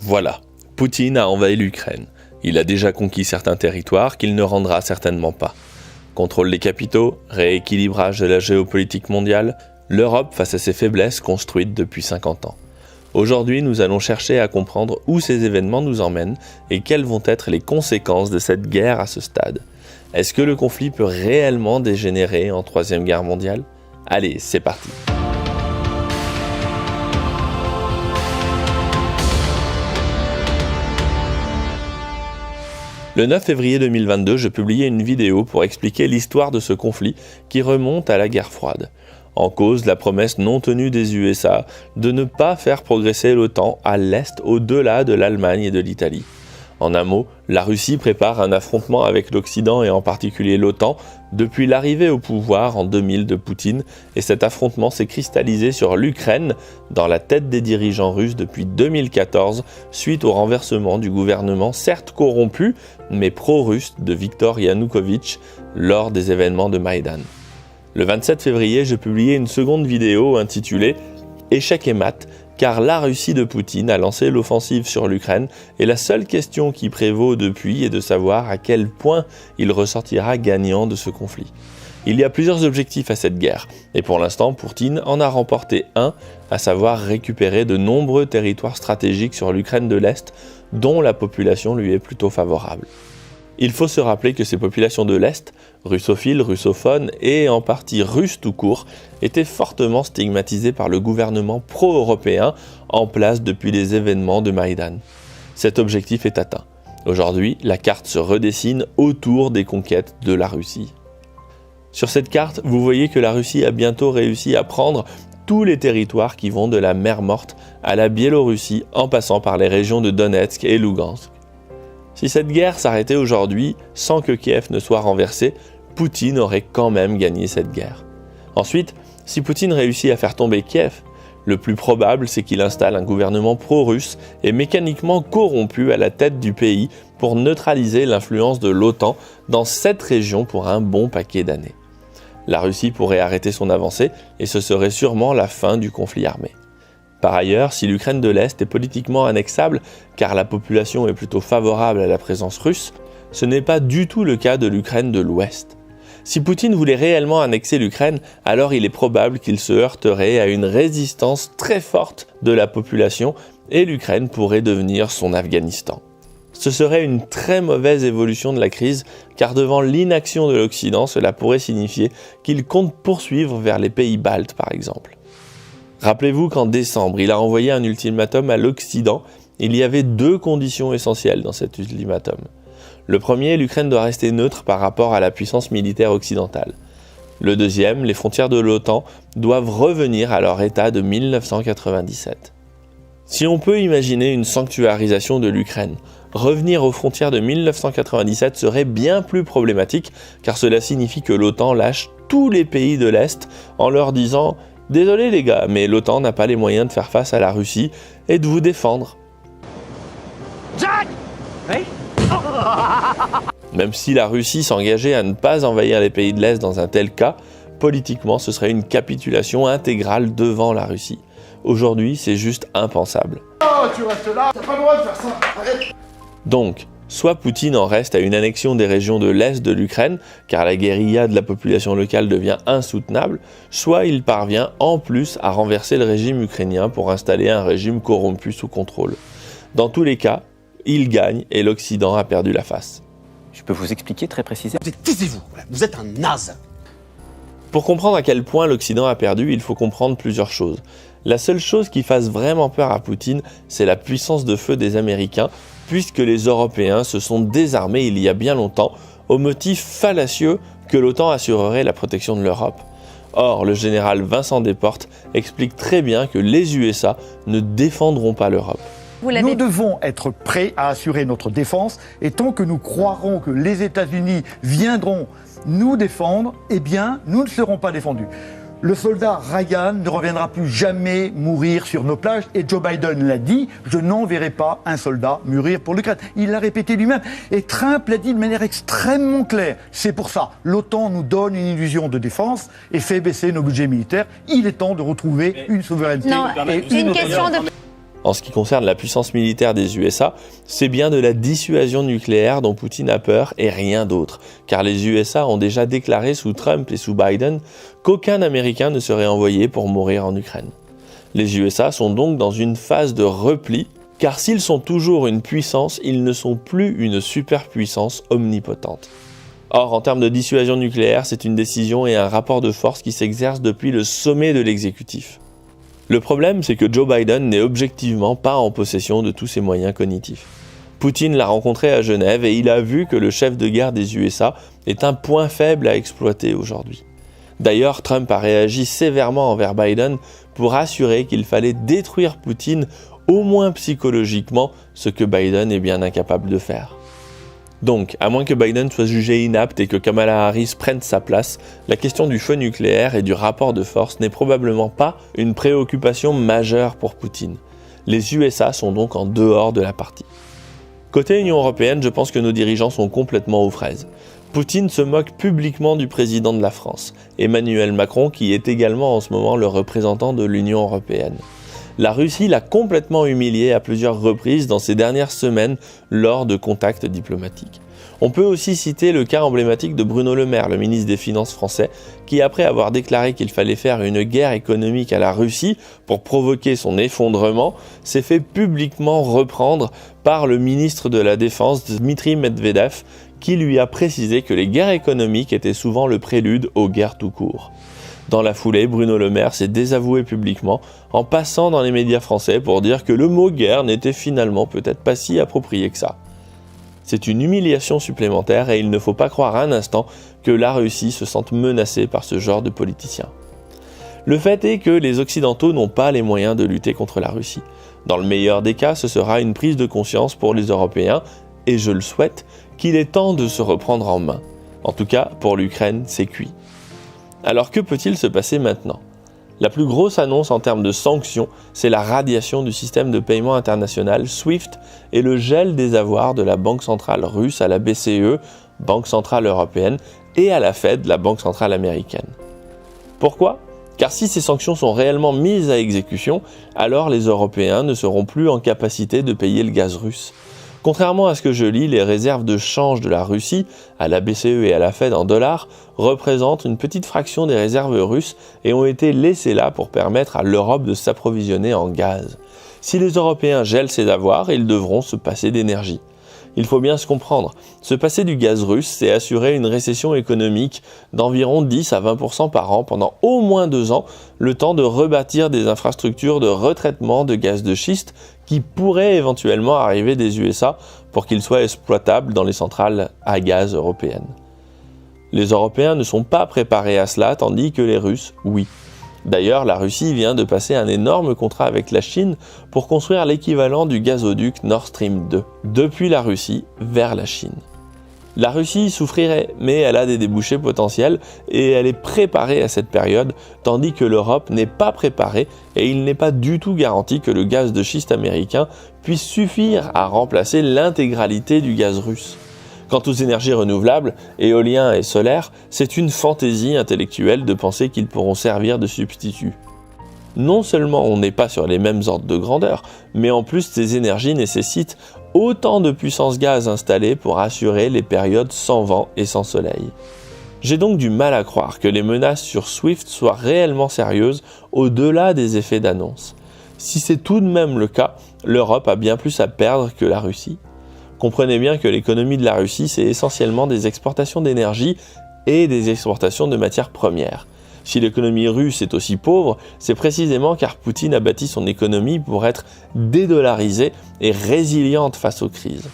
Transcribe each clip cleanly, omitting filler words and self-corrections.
Voilà, Poutine a envahi l'Ukraine. Il a déjà conquis certains territoires qu'il ne rendra certainement pas. Contrôle des capitaux, rééquilibrage de la géopolitique mondiale, l'Europe face à ses faiblesses construites depuis 50 ans. Aujourd'hui, nous allons chercher à comprendre où ces événements nous emmènent et quelles vont être les conséquences de cette guerre à ce stade. Est-ce que le conflit peut réellement dégénérer en Troisième Guerre mondiale ? Allez, c'est parti. Le 9 février 2022, je publiais une vidéo pour expliquer l'histoire de ce conflit qui remonte à la guerre froide. En cause, la promesse non tenue des USA de ne pas faire progresser l'OTAN à l'Est au-delà de l'Allemagne et de l'Italie. En un mot, la Russie prépare un affrontement avec l'Occident et en particulier l'OTAN depuis l'arrivée au pouvoir en 2000 de Poutine, et cet affrontement s'est cristallisé sur l'Ukraine dans la tête des dirigeants russes depuis 2014 suite au renversement du gouvernement certes corrompu mais pro-russe de Viktor Yanukovych lors des événements de Maïdan. Le 27 février, je publiais une seconde vidéo intitulée « Échec et mat », car la Russie de Poutine a lancé l'offensive sur l'Ukraine et la seule question qui prévaut depuis est de savoir à quel point il ressortira gagnant de ce conflit. Il y a plusieurs objectifs à cette guerre, et pour l'instant, Poutine en a remporté un, à savoir récupérer de nombreux territoires stratégiques sur l'Ukraine de l'Est, dont la population lui est plutôt favorable. Il faut se rappeler que ces populations de l'Est, russophiles, russophones et en partie russes tout court, étaient fortement stigmatisées par le gouvernement pro-européen en place depuis les événements de Maïdan. Cet objectif est atteint. Aujourd'hui, la carte se redessine autour des conquêtes de la Russie. Sur cette carte, vous voyez que la Russie a bientôt réussi à prendre tous les territoires qui vont de la mer Morte à la Biélorussie en passant par les régions de Donetsk et Lugansk. Si cette guerre s'arrêtait aujourd'hui sans que Kiev ne soit renversé, Poutine aurait quand même gagné cette guerre. Ensuite, si Poutine réussit à faire tomber Kiev, le plus probable c'est qu'il installe un gouvernement pro-russe et mécaniquement corrompu à la tête du pays pour neutraliser l'influence de l'OTAN dans cette région pour un bon paquet d'années. La Russie pourrait arrêter son avancée et ce serait sûrement la fin du conflit armé. Par ailleurs, si l'Ukraine de l'Est est politiquement annexable, car la population est plutôt favorable à la présence russe, ce n'est pas du tout le cas de l'Ukraine de l'Ouest. Si Poutine voulait réellement annexer l'Ukraine, alors il est probable qu'il se heurterait à une résistance très forte de la population et l'Ukraine pourrait devenir son Afghanistan. Ce serait une très mauvaise évolution de la crise, car devant l'inaction de l'Occident, cela pourrait signifier qu'il compte poursuivre vers les pays baltes par exemple. Rappelez-vous qu'en décembre, il a envoyé un ultimatum à l'Occident. Il y avait deux conditions essentielles dans cet ultimatum. Le premier, l'Ukraine doit rester neutre par rapport à la puissance militaire occidentale. Le deuxième, les frontières de l'OTAN doivent revenir à leur état de 1997. Si on peut imaginer une sanctuarisation de l'Ukraine, revenir aux frontières de 1997 serait bien plus problématique, car cela signifie que l'OTAN lâche tous les pays de l'Est en leur disant « Désolé les gars, mais l'OTAN n'a pas les moyens de faire face à la Russie et de vous défendre. » Jack ! Hey. Même si la Russie s'engageait à ne pas envahir les pays de l'Est dans un tel cas, politiquement ce serait une capitulation intégrale devant la Russie. Aujourd'hui, c'est juste impensable. Oh, tu restes là, t'as pas le droit de faire ça, arrête. Donc, soit Poutine en reste à une annexion des régions de l'Est de l'Ukraine, car la guérilla de la population locale devient insoutenable, soit il parvient en plus à renverser le régime ukrainien pour installer un régime corrompu sous contrôle. Dans tous les cas, il gagne et l'Occident a perdu la face. Je peux vous expliquer très précisément. Taisez-vous, vous êtes un naze. Pour comprendre à quel point l'Occident a perdu, il faut comprendre plusieurs choses. La seule chose qui fasse vraiment peur à Poutine, c'est la puissance de feu des Américains, puisque les Européens se sont désarmés il y a bien longtemps, au motif fallacieux que l'OTAN assurerait la protection de l'Europe. Or, le général Vincent Desportes explique très bien que les USA ne défendront pas l'Europe. Nous devons être prêts à assurer notre défense, et tant que nous croirons que les États-Unis viendront nous défendre, eh bien, nous ne serons pas défendus. Le soldat Ryan ne reviendra plus jamais mourir sur nos plages, et Joe Biden l'a dit, je n'enverrai pas un soldat mourir pour l'Ukraine. Il l'a répété lui-même, et Trump l'a dit de manière extrêmement claire. C'est pour ça, l'OTAN nous donne une illusion de défense et fait baisser nos budgets militaires. Il est temps de retrouver une souveraineté et une autonomie. En ce qui concerne la puissance militaire des USA, c'est bien de la dissuasion nucléaire dont Poutine a peur et rien d'autre, car les USA ont déjà déclaré sous Trump et sous Biden qu'aucun Américain ne serait envoyé pour mourir en Ukraine. Les USA sont donc dans une phase de repli, car s'ils sont toujours une puissance, ils ne sont plus une superpuissance omnipotente. Or, en termes de dissuasion nucléaire, c'est une décision et un rapport de force qui s'exercent depuis le sommet de l'exécutif. Le problème, c'est que Joe Biden n'est objectivement pas en possession de tous ses moyens cognitifs. Poutine l'a rencontré à Genève et il a vu que le chef de guerre des USA est un point faible à exploiter aujourd'hui. D'ailleurs, Trump a réagi sévèrement envers Biden pour assurer qu'il fallait détruire Poutine, au moins psychologiquement, ce que Biden est bien incapable de faire. Donc, à moins que Biden soit jugé inapte et que Kamala Harris prenne sa place, la question du feu nucléaire et du rapport de force n'est probablement pas une préoccupation majeure pour Poutine. Les USA sont donc en dehors de la partie. Côté Union européenne, je pense que nos dirigeants sont complètement aux fraises. Poutine se moque publiquement du président de la France, Emmanuel Macron, qui est également en ce moment le représentant de l'Union européenne. La Russie l'a complètement humilié à plusieurs reprises dans ces dernières semaines lors de contacts diplomatiques. On peut aussi citer le cas emblématique de Bruno Le Maire, le ministre des Finances français, qui après avoir déclaré qu'il fallait faire une guerre économique à la Russie pour provoquer son effondrement, s'est fait publiquement reprendre par le ministre de la Défense, Dmitry Medvedev, qui lui a précisé que les guerres économiques étaient souvent le prélude aux guerres tout court. Dans la foulée, Bruno Le Maire s'est désavoué publiquement en passant dans les médias français pour dire que le mot guerre n'était finalement peut-être pas si approprié que ça. C'est une humiliation supplémentaire et il ne faut pas croire un instant que la Russie se sente menacée par ce genre de politiciens. Le fait est que les Occidentaux n'ont pas les moyens de lutter contre la Russie. Dans le meilleur des cas, ce sera une prise de conscience pour les Européens, et je le souhaite, qu'il est temps de se reprendre en main. En tout cas, pour l'Ukraine, c'est cuit. Alors que peut-il se passer maintenant ? La plus grosse annonce en termes de sanctions, c'est la radiation du système de paiement international SWIFT et le gel des avoirs de la Banque centrale russe à la BCE, Banque centrale européenne, et à la Fed, la Banque centrale américaine. Pourquoi ? Car si ces sanctions sont réellement mises à exécution, alors les Européens ne seront plus en capacité de payer le gaz russe. Contrairement à ce que je lis, les réserves de change de la Russie, à la BCE et à la Fed en dollars, représentent une petite fraction des réserves russes et ont été laissées là pour permettre à l'Europe de s'approvisionner en gaz. Si les Européens gèlent ces avoirs, ils devront se passer d'énergie. Il faut bien se comprendre, se passer du gaz russe, c'est assurer une récession économique d'environ 10 à 20% par an pendant au moins 2 ans, le temps de rebâtir des infrastructures de retraitement de gaz de schiste qui pourraient éventuellement arriver des USA pour qu'ils soient exploitables dans les centrales à gaz européennes. Les Européens ne sont pas préparés à cela, tandis que les Russes, oui. D'ailleurs, la Russie vient de passer un énorme contrat avec la Chine pour construire l'équivalent du gazoduc Nord Stream 2, depuis la Russie vers la Chine. La Russie souffrirait, mais elle a des débouchés potentiels et elle est préparée à cette période, tandis que l'Europe n'est pas préparée et il n'est pas du tout garanti que le gaz de schiste américain puisse suffire à remplacer l'intégralité du gaz russe. Quant aux énergies renouvelables, éolien et solaire, c'est une fantaisie intellectuelle de penser qu'ils pourront servir de substitut. Non seulement on n'est pas sur les mêmes ordres de grandeur, mais en plus ces énergies nécessitent autant de puissance gaz installée pour assurer les périodes sans vent et sans soleil. J'ai donc du mal à croire que les menaces sur SWIFT soient réellement sérieuses au-delà des effets d'annonce. Si c'est tout de même le cas, l'Europe a bien plus à perdre que la Russie. Comprenez bien que l'économie de la Russie, c'est essentiellement des exportations d'énergie et des exportations de matières premières. Si l'économie russe est aussi pauvre, c'est précisément car Poutine a bâti son économie pour être dédollarisée et résiliente face aux crises.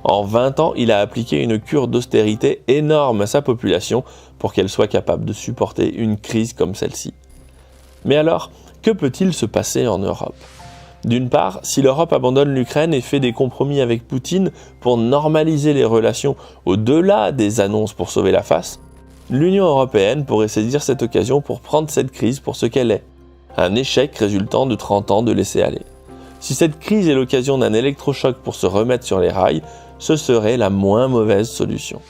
En 20 ans, il a appliqué une cure d'austérité énorme à sa population pour qu'elle soit capable de supporter une crise comme celle-ci. Mais alors, que peut-il se passer en Europe ? D'une part, si l'Europe abandonne l'Ukraine et fait des compromis avec Poutine pour normaliser les relations au-delà des annonces pour sauver la face, l'Union européenne pourrait saisir cette occasion pour prendre cette crise pour ce qu'elle est, un échec résultant de 30 ans de laisser-aller. Si cette crise est l'occasion d'un électrochoc pour se remettre sur les rails, ce serait la moins mauvaise solution.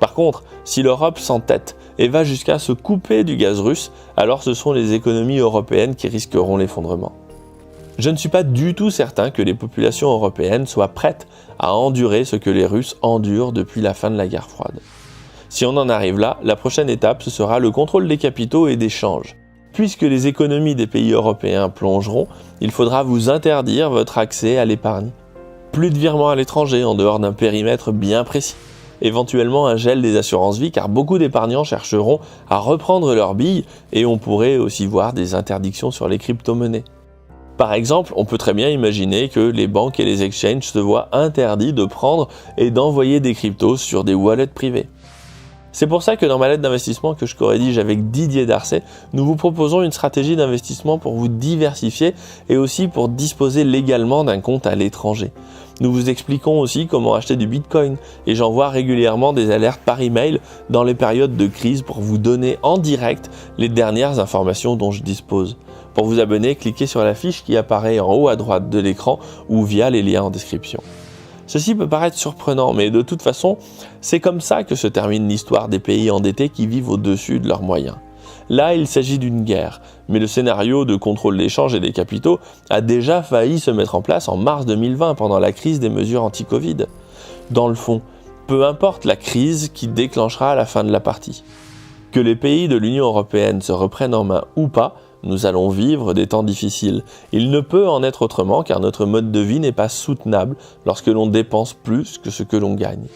Par contre, si l'Europe s'entête et va jusqu'à se couper du gaz russe, alors ce sont les économies européennes qui risqueront l'effondrement. Je ne suis pas du tout certain que les populations européennes soient prêtes à endurer ce que les Russes endurent depuis la fin de la guerre froide. Si on en arrive là, la prochaine étape, ce sera le contrôle des capitaux et des changes. Puisque les économies des pays européens plongeront, il faudra vous interdire votre accès à l'épargne. Plus de virements à l'étranger en dehors d'un périmètre bien précis. Éventuellement un gel des assurances-vie car beaucoup d'épargnants chercheront à reprendre leurs billes et on pourrait aussi voir des interdictions sur les crypto-monnaies. Par exemple, on peut très bien imaginer que les banques et les exchanges se voient interdits de prendre et d'envoyer des cryptos sur des wallets privés. C'est pour ça que dans ma lettre d'investissement que je co-rédige avec Didier Darcet, nous vous proposons une stratégie d'investissement pour vous diversifier et aussi pour disposer légalement d'un compte à l'étranger. Nous vous expliquons aussi comment acheter du Bitcoin et j'envoie régulièrement des alertes par email dans les périodes de crise pour vous donner en direct les dernières informations dont je dispose. Pour vous abonner, cliquez sur la fiche qui apparaît en haut à droite de l'écran ou via les liens en description. Ceci peut paraître surprenant, mais de toute façon, c'est comme ça que se termine l'histoire des pays endettés qui vivent au-dessus de leurs moyens. Là, il s'agit d'une guerre, mais le scénario de contrôle des changes et des capitaux a déjà failli se mettre en place en mars 2020 pendant la crise des mesures anti-Covid. Dans le fond, peu importe la crise qui déclenchera la fin de la partie. Que les pays de l'Union européenne se reprennent en main ou pas, nous allons vivre des temps difficiles. Il ne peut en être autrement car notre mode de vie n'est pas soutenable lorsque l'on dépense plus que ce que l'on gagne.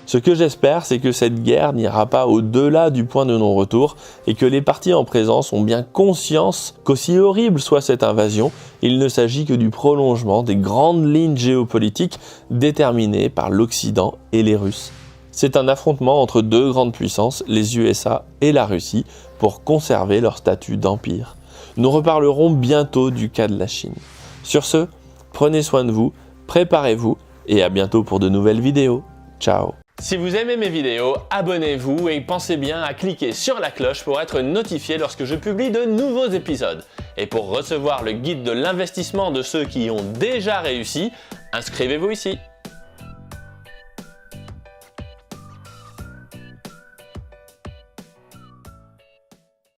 Ce que j'espère, c'est que cette guerre n'ira pas au-delà du point de non-retour et que les partis en présence ont bien conscience qu'aussi horrible soit cette invasion, il ne s'agit que du prolongement des grandes lignes géopolitiques déterminées par l'Occident et les Russes. C'est un affrontement entre deux grandes puissances, les USA et la Russie, pour conserver leur statut d'empire. Nous reparlerons bientôt du cas de la Chine. Sur ce, prenez soin de vous, préparez-vous et à bientôt pour de nouvelles vidéos. Ciao. Si vous aimez mes vidéos, abonnez-vous et pensez bien à cliquer sur la cloche pour être notifié lorsque je publie de nouveaux épisodes. Et pour recevoir le guide de l'investissement de ceux qui y ont déjà réussi, inscrivez-vous ici.